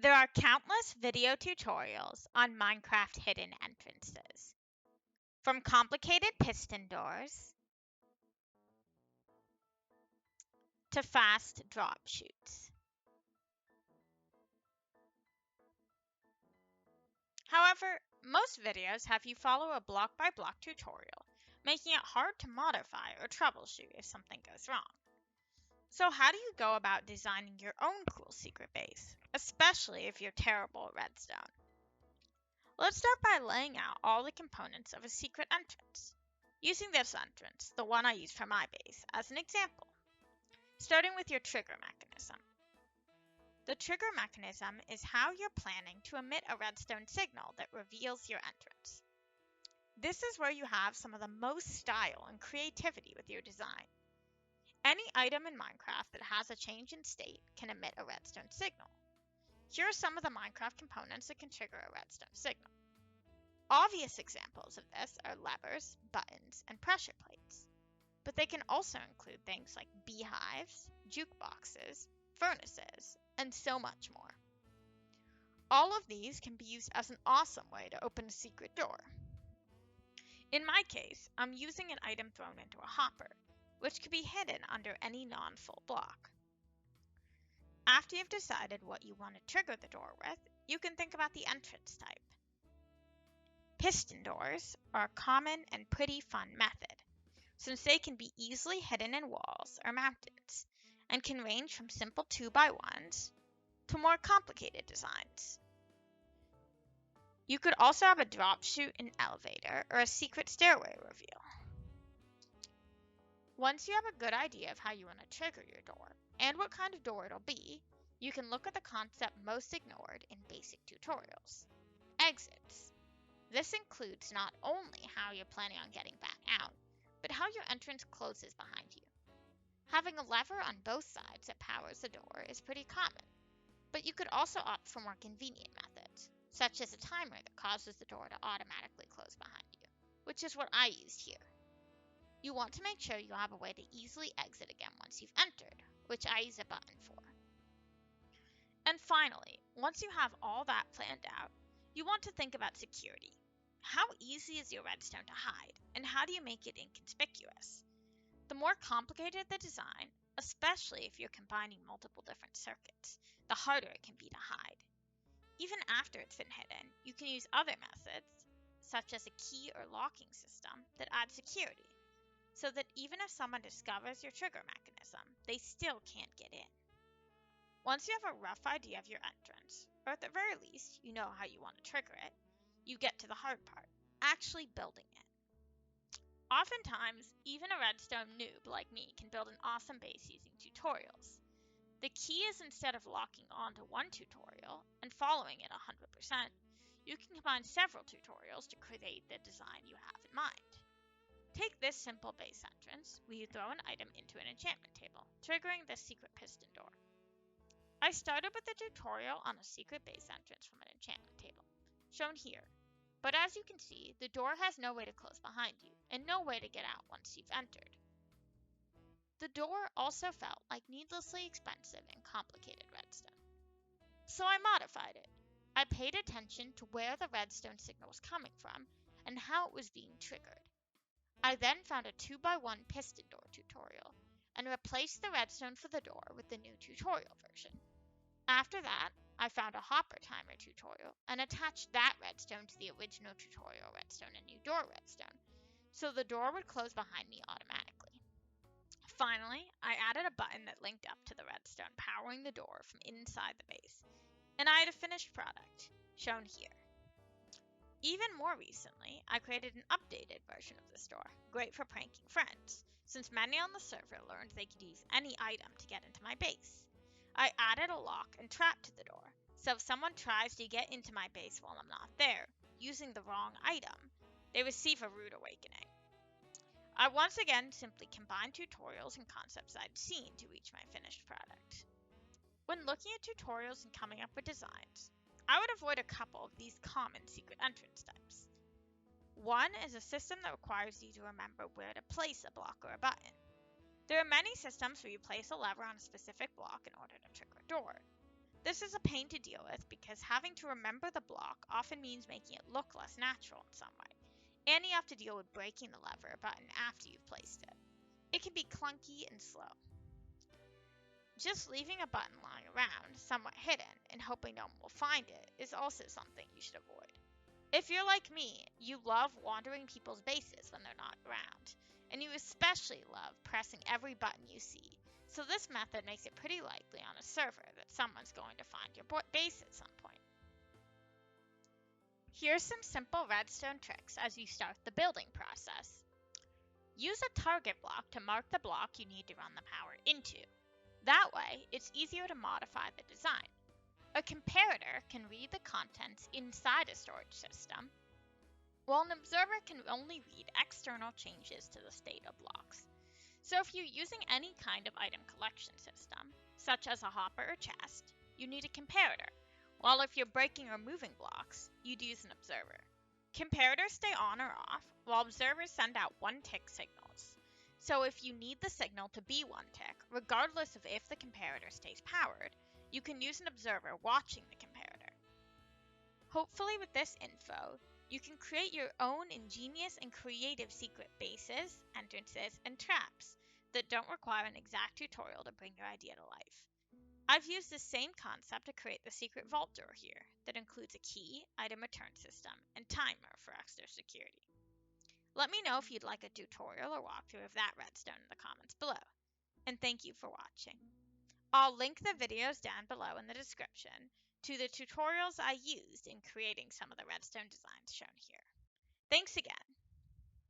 There are countless video tutorials on Minecraft hidden entrances, from complicated piston doors to fast drop chutes. However, most videos have you follow a block-by-block tutorial, making it hard to modify or troubleshoot if something goes wrong. So how do you go about designing your own cool secret base, especially if you're terrible at redstone? Let's start by laying out all the components of a secret entrance, using this entrance, the one I use for my base, as an example. Starting with your trigger mechanism. The trigger mechanism is how you're planning to emit a redstone signal that reveals your entrance. This is where you have some of the most style and creativity with your design. Any item in Minecraft that has a change in state can emit a redstone signal. Here are some of the Minecraft components that can trigger a redstone signal. Obvious examples of this are levers, buttons, and pressure plates, but they can also include things like beehives, jukeboxes, furnaces, and so much more. All of these can be used as an awesome way to open a secret door. In my case, I'm using an item thrown into a hopper, which could be hidden under any non-full block. After you've decided what you want to trigger the door with, you can think about the entrance type. Piston doors are a common and pretty fun method, since they can be easily hidden in walls or mountains, and can range from simple 2x1s to more complicated designs. You could also have a drop chute, an elevator, or a secret stairway reveal. Once you have a good idea of how you want to trigger your door, and what kind of door it'll be, you can look at the concept most ignored in basic tutorials: exits. This includes not only how you're planning on getting back out, but how your entrance closes behind you. Having a lever on both sides that powers the door is pretty common, but you could also opt for more convenient methods, such as a timer that causes the door to automatically close behind you, which is what I used here. You want to make sure you have a way to easily exit again once you've entered, which I use a button for. And finally, once you have all that planned out, you want to think about security. How easy is your redstone to hide, and how do you make it inconspicuous? The more complicated the design, especially if you're combining multiple different circuits, the harder it can be to hide. Even after it's been hidden, you can use other methods, such as a key or locking system, that add security, so that even if someone discovers your trigger mechanism, they still can't get in. Once you have a rough idea of your entrance, or at the very least, you know how you want to trigger it, you get to the hard part, actually building it. Oftentimes, even a redstone noob like me can build an awesome base using tutorials. The key is, instead of locking onto one tutorial and following it 100%, you can combine several tutorials to create the design you have in mind. Take this simple base entrance, where you throw an item into an enchantment table, triggering this secret piston door. I started with a tutorial on a secret base entrance from an enchantment table, shown here, but as you can see, the door has no way to close behind you, and no way to get out once you've entered. The door also felt like needlessly expensive and complicated redstone. So I modified it. I paid attention to where the redstone signal was coming from and how it was being triggered. I then found a 2x1 piston door tutorial and replaced the redstone for the door with the new tutorial version. After that, I found a hopper timer tutorial and attached that redstone to the original tutorial redstone and new door redstone, so the door would close behind me automatically. Finally, I added a button that linked up to the redstone powering the door from inside the base, and I had a finished product, shown here. Even more recently, I created an updated version of this door, great for pranking friends, since many on the server learned they could use any item to get into my base. I added a lock and trap to the door, so if someone tries to get into my base while I'm not there, using the wrong item, they receive a rude awakening. I once again simply combined tutorials and concepts I'd seen to reach my finished product. When looking at tutorials and coming up with designs, I would avoid a couple of these common secret entrance types. One is a system that requires you to remember where to place a block or a button. There are many systems where you place a lever on a specific block in order to trigger a door. This is a pain to deal with because having to remember the block often means making it look less natural in some way, and you have to deal with breaking the lever button after you've placed it. It can be clunky and slow. Just leaving a button lying around, somewhat hidden, and hoping no one will find it is also something you should avoid. If you're like me, you love wandering people's bases when they're not around, and you especially love pressing every button you see. So this method makes it pretty likely on a server that someone's going to find your base at some point. Here's some simple redstone tricks as you start the building process. Use a target block to mark the block you need to run the power into. That way, it's easier to modify the design. A comparator can read the contents inside a storage system, while an observer can only read external changes to the state of blocks. So if you're using any kind of item collection system, such as a hopper or chest, you need a comparator, while if you're breaking or moving blocks, you'd use an observer. Comparators stay on or off, while observers send out one-tick signals. So if you need the signal to be one tick, regardless of if the comparator stays powered, you can use an observer watching the comparator. Hopefully with this info, you can create your own ingenious and creative secret bases, entrances, and traps that don't require an exact tutorial to bring your idea to life. I've used the same concept to create the secret vault door here that includes a key, item return system, and timer for extra security. Let me know if you'd like a tutorial or walkthrough of that redstone in the comments below. And thank you for watching. I'll link the videos down below in the description to the tutorials I used in creating some of the redstone designs shown here. Thanks again.